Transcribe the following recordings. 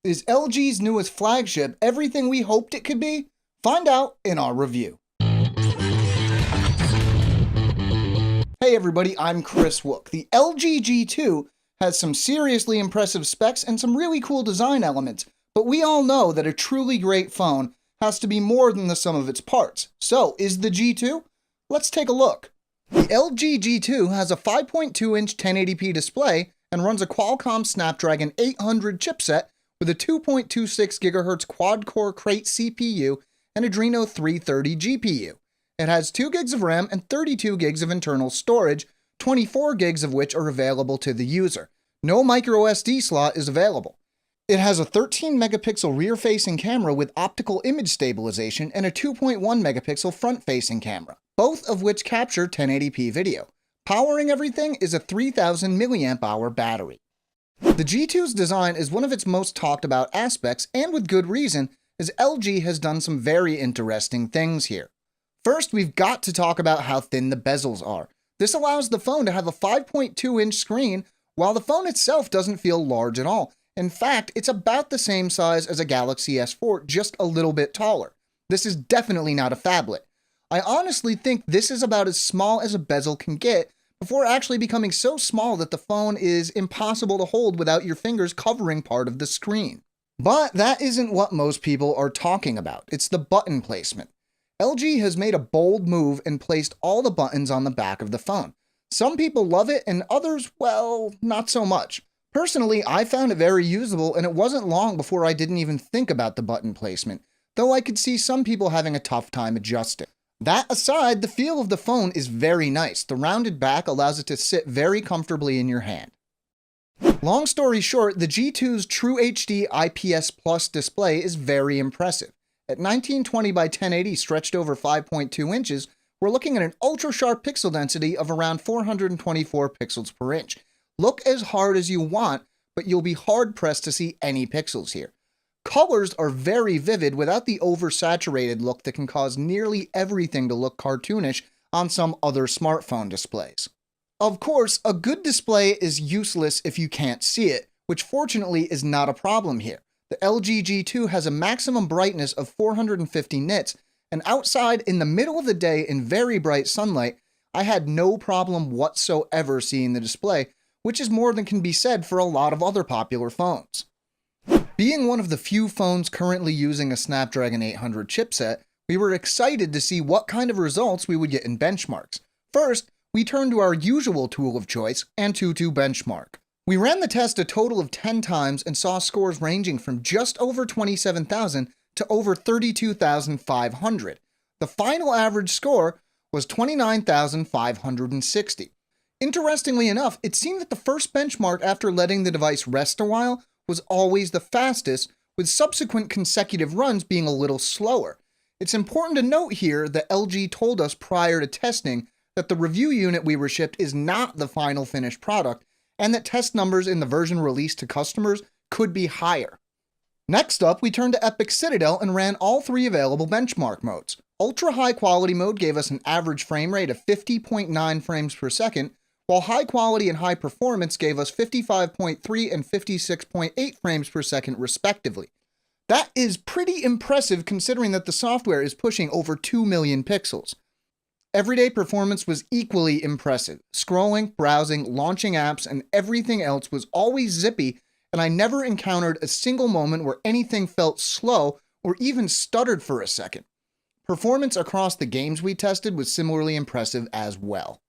Is LG's newest flagship everything we hoped it could be? Find out in our review. Hey everybody, I'm Chris Wook. The LG G2 has some seriously impressive specs and some really cool design elements, but we all know that a truly great phone has to be more than the sum of its parts. So, is the G2? Let's take a look. The LG G2 has a 5.2-inch 1080p display and runs a Qualcomm Snapdragon 800 chipset with a 2.26 GHz quad-core Krait CPU and Adreno 330 GPU. It has 2 gigs of RAM and 32 gigs of internal storage, 24 gigs of which are available to the user. No microSD slot is available. It has a 13 megapixel rear-facing camera with optical image stabilization and a 2.1 megapixel front-facing camera, both of which capture 1080p video. Powering everything is a 3000 mAh battery. The G2's design is one of its most talked about aspects, and with good reason, as LG has done some very interesting things here. First, we've got to talk about how thin the bezels are. This allows the phone to have a 5.2-inch screen, while the phone itself doesn't feel large at all. In fact, it's about the same size as a Galaxy S4, just a little bit taller. This is definitely not a phablet. I honestly think this is about as small as a bezel can get, before actually becoming so small that the phone is impossible to hold without your fingers covering part of the screen. But that isn't what most people are talking about. It's the button placement. LG has made a bold move and placed all the buttons on the back of the phone. Some people love it and others, well, not so much. Personally, I found it very usable, and it wasn't long before I didn't even think about the button placement, though I could see some people having a tough time adjusting. That aside, the feel of the phone is very nice. The rounded back allows it to sit very comfortably in your hand. Long story short, the G2's True HD IPS Plus display is very impressive. At 1920 by 1080 stretched over 5.2 inches, we're looking at an ultra-sharp pixel density of around 424 pixels per inch. Look as hard as you want, but you'll be hard-pressed to see any pixels here. Colors are very vivid without the oversaturated look that can cause nearly everything to look cartoonish on some other smartphone displays. Of course, a good display is useless if you can't see it, which fortunately is not a problem here. The LG G2 has a maximum brightness of 450 nits, and outside in the middle of the day in very bright sunlight, I had no problem whatsoever seeing the display, which is more than can be said for a lot of other popular phones. Being one of the few phones currently using a Snapdragon 800 chipset, we were excited to see what kind of results we would get in benchmarks. First, we turned to our usual tool of choice, Antutu Benchmark. We ran the test a total of 10 times and saw scores ranging from just over 27,000 to over 32,500. The final average score was 29,560. Interestingly enough, it seemed that the first benchmark after letting the device rest a while was always the fastest, with subsequent consecutive runs being a little slower. It's important to note here that LG told us prior to testing that the review unit we were shipped is not the final finished product, and that test numbers in the version released to customers could be higher. Next up, we turned to Epic Citadel and ran all 3 available benchmark modes. Ultra high quality mode gave us an average frame rate of 50.9 frames per second, while high quality and high performance gave us 55.3 and 56.8 frames per second respectively. That is pretty impressive considering that the software is pushing over 2 million pixels. Everyday performance was equally impressive. Scrolling, browsing, launching apps, and everything else was always zippy, and I never encountered a single moment where anything felt slow or even stuttered for a second. Performance across the games we tested was similarly impressive as well.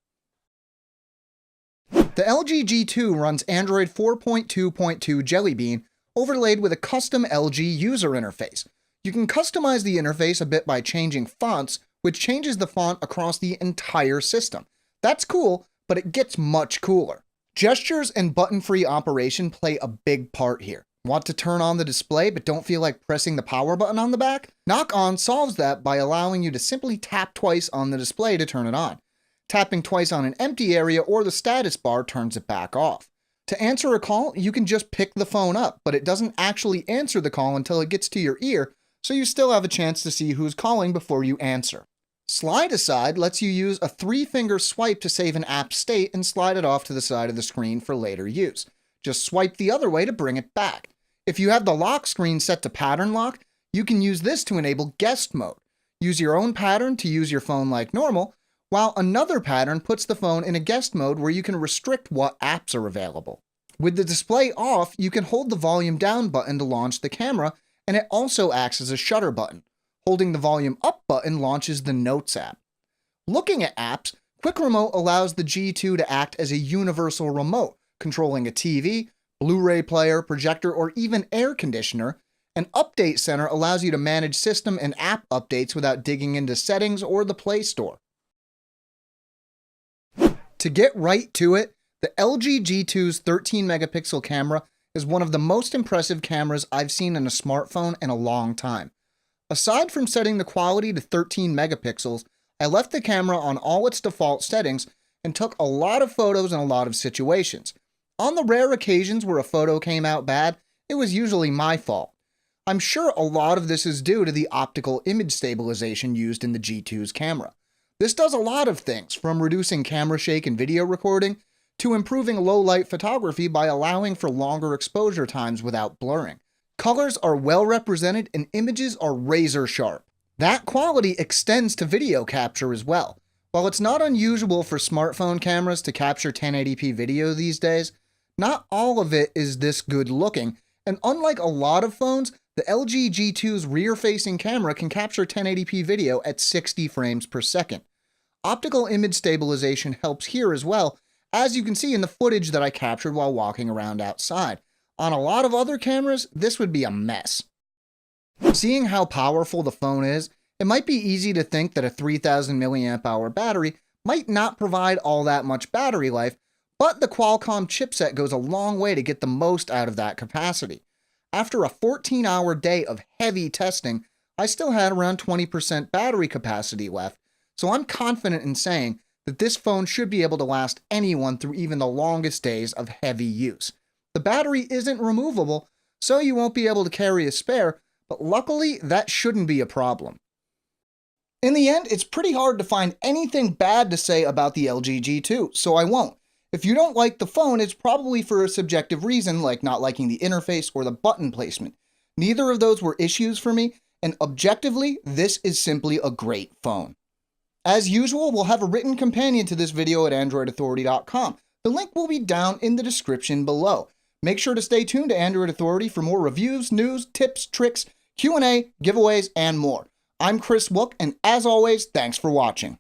The LG G2 runs Android 4.2.2 Jelly Bean, overlaid with a custom LG user interface. You can customize the interface a bit by changing fonts, which changes the font across the entire system. That's cool, but it gets much cooler. Gestures and button-free operation play a big part here. Want to turn on the display but don't feel like pressing the power button on the back? Knock On solves that by allowing you to simply tap twice on the display to turn it on. Tapping twice on an empty area or the status bar turns it back off. To answer a call, you can just pick the phone up, but it doesn't actually answer the call until it gets to your ear, so you still have a chance to see who's calling before you answer. Slide Aside lets you use a 3-finger swipe to save an app state and slide it off to the side of the screen for later use. Just swipe the other way to bring it back. If you have the lock screen set to pattern lock, you can use this to enable guest mode. Use your own pattern to use your phone like normal, while another pattern puts the phone in a guest mode where you can restrict what apps are available. With the display off, you can hold the volume down button to launch the camera, and it also acts as a shutter button. Holding the volume up button launches the Notes app. Looking at apps, Quick Remote allows the G2 to act as a universal remote, controlling a TV, Blu-ray player, projector, or even air conditioner. An Update Center allows you to manage system and app updates without digging into settings or the Play Store. To get right to it, the LG G2's 13-megapixel camera is one of the most impressive cameras I've seen in a smartphone in a long time. Aside from setting the quality to 13 megapixels, I left the camera on all its default settings and took a lot of photos in a lot of situations. On the rare occasions where a photo came out bad, it was usually my fault. I'm sure a lot of this is due to the optical image stabilization used in the G2's camera. This does a lot of things, from reducing camera shake in video recording to improving low-light photography by allowing for longer exposure times without blurring. Colors are well represented and images are razor sharp. That quality extends to video capture as well. While it's not unusual for smartphone cameras to capture 1080p video these days, not all of it is this good looking, and unlike a lot of phones, the LG G2's rear-facing camera can capture 1080p video at 60 frames per second. Optical image stabilization helps here as well, as you can see in the footage that I captured while walking around outside. On a lot of other cameras, this would be a mess. Seeing how powerful the phone is, it might be easy to think that a 3000 mAh battery might not provide all that much battery life, but the Qualcomm chipset goes a long way to get the most out of that capacity. After a 14-hour day of heavy testing, I still had around 20% battery capacity left, so I'm confident in saying that this phone should be able to last anyone through even the longest days of heavy use. The battery isn't removable, so you won't be able to carry a spare, but luckily that shouldn't be a problem. In the end, it's pretty hard to find anything bad to say about the LG G2, so I won't. If you don't like the phone, it's probably for a subjective reason, like not liking the interface or the button placement. Neither of those were issues for me, and objectively, this is simply a great phone. As usual, we'll have a written companion to this video at AndroidAuthority.com. The link will be down in the description below. Make sure to stay tuned to Android Authority for more reviews, news, tips, tricks, Q&A, giveaways, and more. I'm Chris Wook, and as always, thanks for watching.